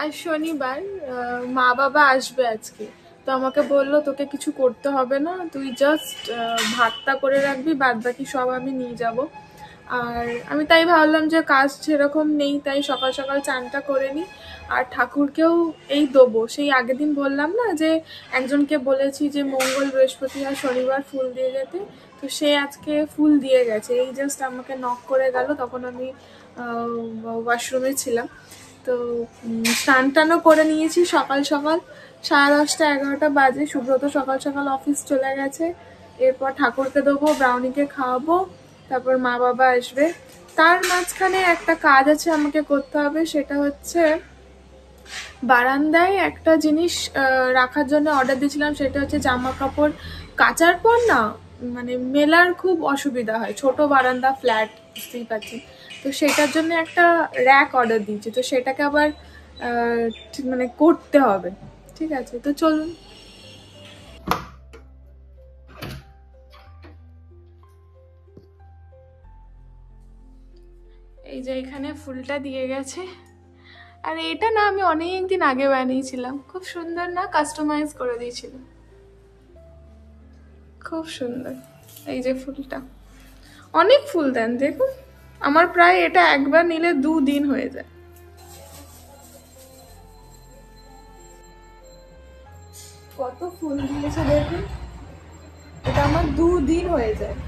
আজ শনিবার, মা বাবা আসবে আজকে। তো আমাকে বললো তোকে কিছু করতে হবে না, তুই জাস্ট ভাতটা করে রাখবি, বাদ বাকি সব আমি নিয়ে যাব। আর আমি তাই ভাবলাম যে কাজ সেরকম নেই, তাই সকাল সকাল চানটা করে নিই। আর ঠাকুরকেও এই দেবো, সেই আগের দিন বললাম না যে একজনকে বলেছি যে মঙ্গল বৃহস্পতি আর শনিবার ফুল দিয়ে যেতে, তো সে আজকে ফুল দিয়ে গেছে। এই জাস্ট আমাকে নক করে গেল, তখন আমি ওয়াশরুমে ছিলাম। তো স্নান টানও করে নিয়েছি সকাল সকাল, 10:30 11টা বাজে। সুব্রত সকাল সকাল অফিস চলে গেছে। এরপর ঠাকুরকে দেবো, ব্রাউনিকে খাওয়াবো, তারপর মা বাবা আসবে। তার মাঝখানে একটা কাজ আছে আমাকে করতে হবে, সেটা হচ্ছে বারান্দায় একটা জিনিস রাখার জন্য অর্ডার দিয়েছিলাম। সেটা হচ্ছে জামা কাপড় কাচার পর না মানে মেলার খুব অসুবিধা হয়, ছোট বারান্দা, ফ্ল্যাট, বুঝতেই পারছি। তো সেটার জন্য একটা র্যাক অর্ডার দিয়েছি, তো সেটাকে আবার মানে করতে হবে। ঠিক আছে, তো চলুন। এই যে এখানে ফুলটা দিয়ে গেছে। আর এটা না আমি অনেক দিন আগে বানিয়েছিলাম, খুব সুন্দর না, কাস্টমাইজ করে দিয়েছিল, খুব সুন্দর। এই যে ফুলটা, অনেক ফুল দেন দেখুন, আমার প্রায় এটা একবার নিলে 2 দিন হয়ে যায়। কত ফুল দিয়েছে দেখুন, এটা আমার 2 দিন হয়ে যায়।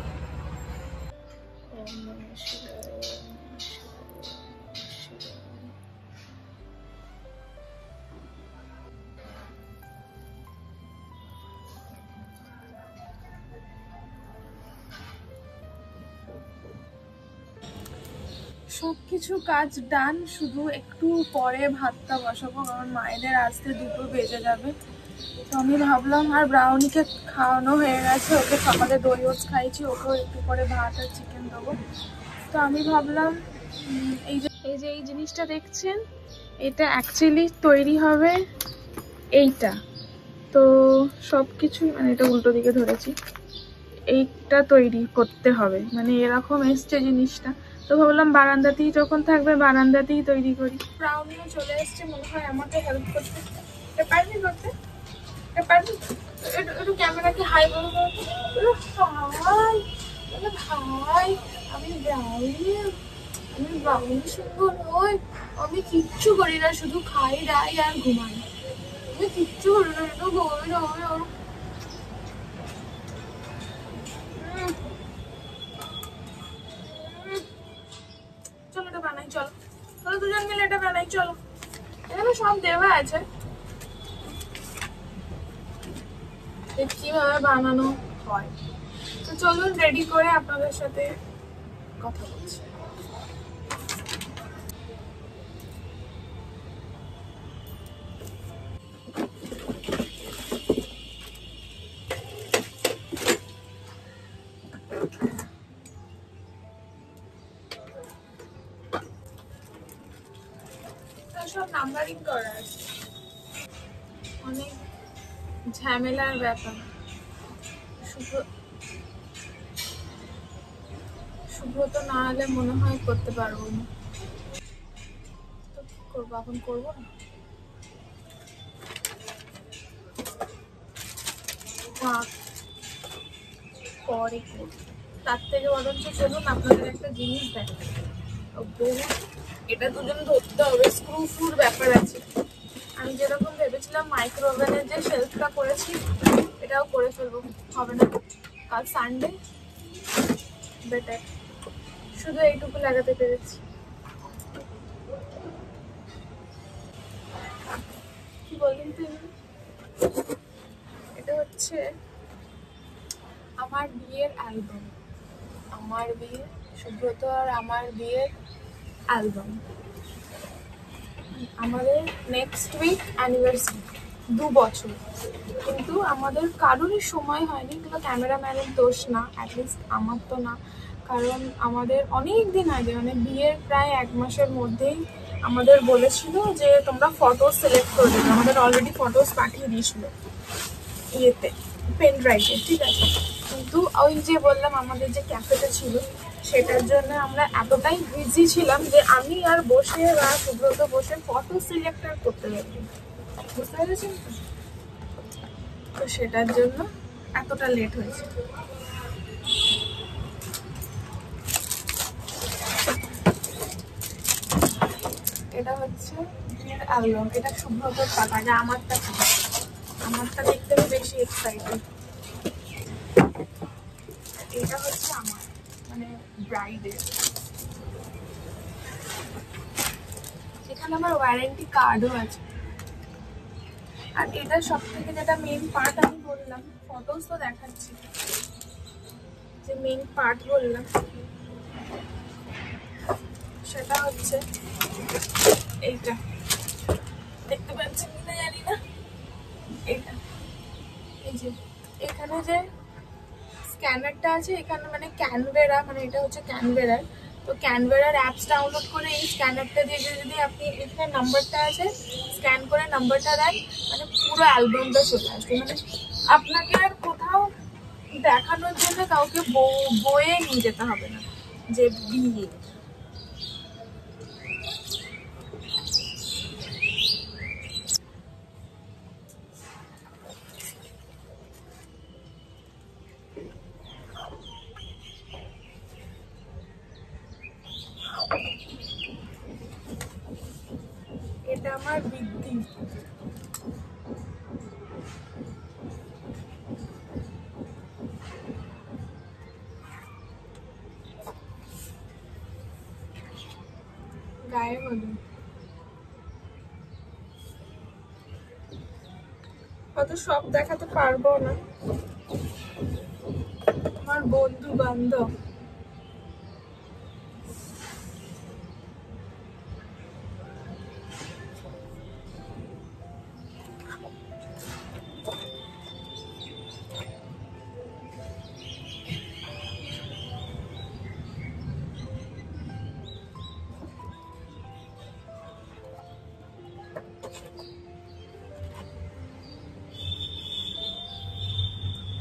সবকিছু কাজ ডান, শুধু একটু পরে ভাতটা বসাবো, কারণ মায়েদের আসতে 2টো বেজে যাবে। তো আমি ভাবলাম, আর ব্রাউনিকে খাওয়ানো হয়ে গেছে, ওকে সকালে দই ওটস খাইছি, ওকেও একটু পরে ভাত আর চিকেন দেবো। তো আমি ভাবলাম এই জিনিসটা দেখছেন, এটা অ্যাকচুয়ালি তৈরি হবে এইটা। তো সব কিছু মানে এটা উল্টো দিকে ধরেছি, এইটা তৈরি করতে হবে, মানে এরকম এসছে জিনিসটা। তো ভাবলাম বারান্দাতেই যখন থাকবে বারান্দাতেই তৈরি করি। ব্রাউনিও চলে এসছে, মনে হয় আমাকে হেল্প করতে। এটা পারবি করতে? এটা পারবি? একটু ক্যামেরাকে হাই বলবো। হাই ভাই, আমি ব্রাউনি সুন্দর নই, আমি কিচ্ছু করি না, শুধু খাই দাই আর ঘুমাই। আমি কিচ্ছু করি না, শুধু ঘুমাই ঘুমাই। চলো এটা বানাই, চলো চলো দুজন মিলে এটা বানাই, চলো। এখানে সব দেওয়া আছে, কিভাবে বানানো হয়। তো চলুন রেডি করে আপনাদের সাথে কথা বলছি। সব নাম্বারিং করা আছে, অনেক ঝামেলার ব্যাপার। সুব্রত না হলে মনে হয় করতে পারবো না। তো কি করবো, এখন করবো না, পরে করবো। তার থেকে বরঞ্চ চলুন আপনাদের একটা জিনিস দেখাই। এটা দুজন ধরতে হবে, স্ক্রু ফ্রুর ব্যাপার আছে। আমি যেরকম ভেবেছিলাম মাইক্রো ওভেনের যে শেলফটা করেছি এটাও করে ফেলবো, হবে না, কাল সানডে, বেটার। শুধু এইটুকু লাগাতে পেরেছি। কি বললেন তুমি? এটা হচ্ছে আমার বিয়ের অ্যালবাম, আমার বিয়ের, সুব্রত আর আমার বিয়ের অ্যালবাম। আমাদের নেক্সট উইক অ্যানিভার্সারি, 2 বছর। কিন্তু আমাদের কারোরই সময় হয়নি, এগুলো ক্যামেরাম্যানের দোষ না, অ্যাটলিস্ট আমার তো না। কারণ আমাদের অনেক দিন আগে, মানে বিয়ের প্রায় 1 মাসের মধ্যেই আমাদের বলেছিল যে তোমরা ফটো সিলেক্ট করে দেবে। আমাদের অলরেডি ফটোস পাঠিয়ে দিয়েছিল ইয়েতে, পেন ড্রাইভে, ঠিক আছে। কিন্তু ওই যে বললাম আমাদের যে ক্যাফেটা ছিল সেটার জন্য আমরা এতটাই বিজি ছিলাম যে আমি আর বসে বা সুব্রত বসে ফটো সিলেক্ট করতে পারি, বুঝতে পেরেছেন তো? তো সেটার জন্য এতটা লেট হয়েছে। এটা হচ্ছে বিয়ের অ্যালবাম, এটা সুব্রতর টাকা, যা আমারটা দেখতে আমি বেশি এক্সাইটেড। এটা হচ্ছে আমার মানে ব্রাইডের, এখানে আমার ওয়ারেন্টি কার্ডও আছে। আর এটা সব থেকে যেটা মেইন পার্ট আমি বললাম, ফটোস তো দেখাচ্ছি, যে মেইন পার্ট বললাম সেটা হচ্ছে এইটা, দেখতে পাচ্ছেন কিনা জানি না, এইটা এই যে এখানে যে স্ক্যানারটা আছে, এখানে মানে ক্যানভেরা, মানে এটা হচ্ছে ক্যানভেরার, তো ক্যানভেরার অ্যাপস ডাউনলোড করে এই স্ক্যানারটা দিয়ে যদি আপনি এখানে নাম্বারটা আছে স্ক্যান করে নাম্বারটা দেন, মানে পুরো অ্যালবামটা চলে আসবে। মানে আপনাকে আর কোথাও দেখানোর জন্য কাউকে বয়ে নিয়ে যেতে হবে না যে বিয়ে। এটা আমার বৃদ্ধি, গায়ে হলুদ, অত সব দেখাতে পারবো না, আমার বন্ধু বান্ধব।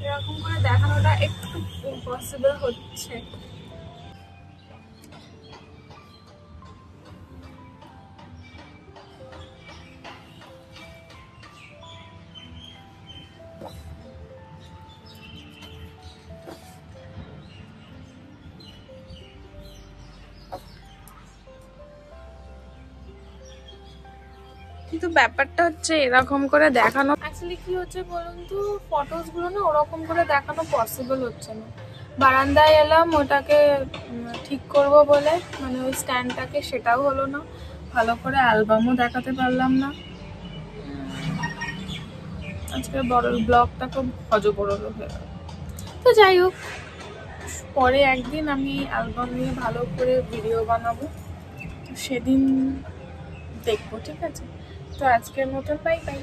এরকম করে দেখানোটা একটু ইম্পসিবল হচ্ছে। কিন্তু ব্যাপারটা হচ্ছে এরকম করে দেখানো, অ্যাকচুয়ালি কি হচ্ছে বলুন তো, ফটোস গুলো না ওরকম করে দেখানো পসিবল হচ্ছে না। বারান্দায় এলাম ওটাকে ঠিক করব বলে, মানে ওই স্ট্যান্ডটাকে, সেটাও হলো না, ভালো করে অ্যালবামও দেখাতে পারলাম না। আজকে বড় ব্লগটা খুব হজবরল হয়ে গেল। তো যাই হোক, পরে একদিন আমি অ্যালবাম নিয়ে ভালো করে ভিডিও বানাবো, সেদিন দেখবো, ঠিক আছে? তো আজকের মতন বাই বাই।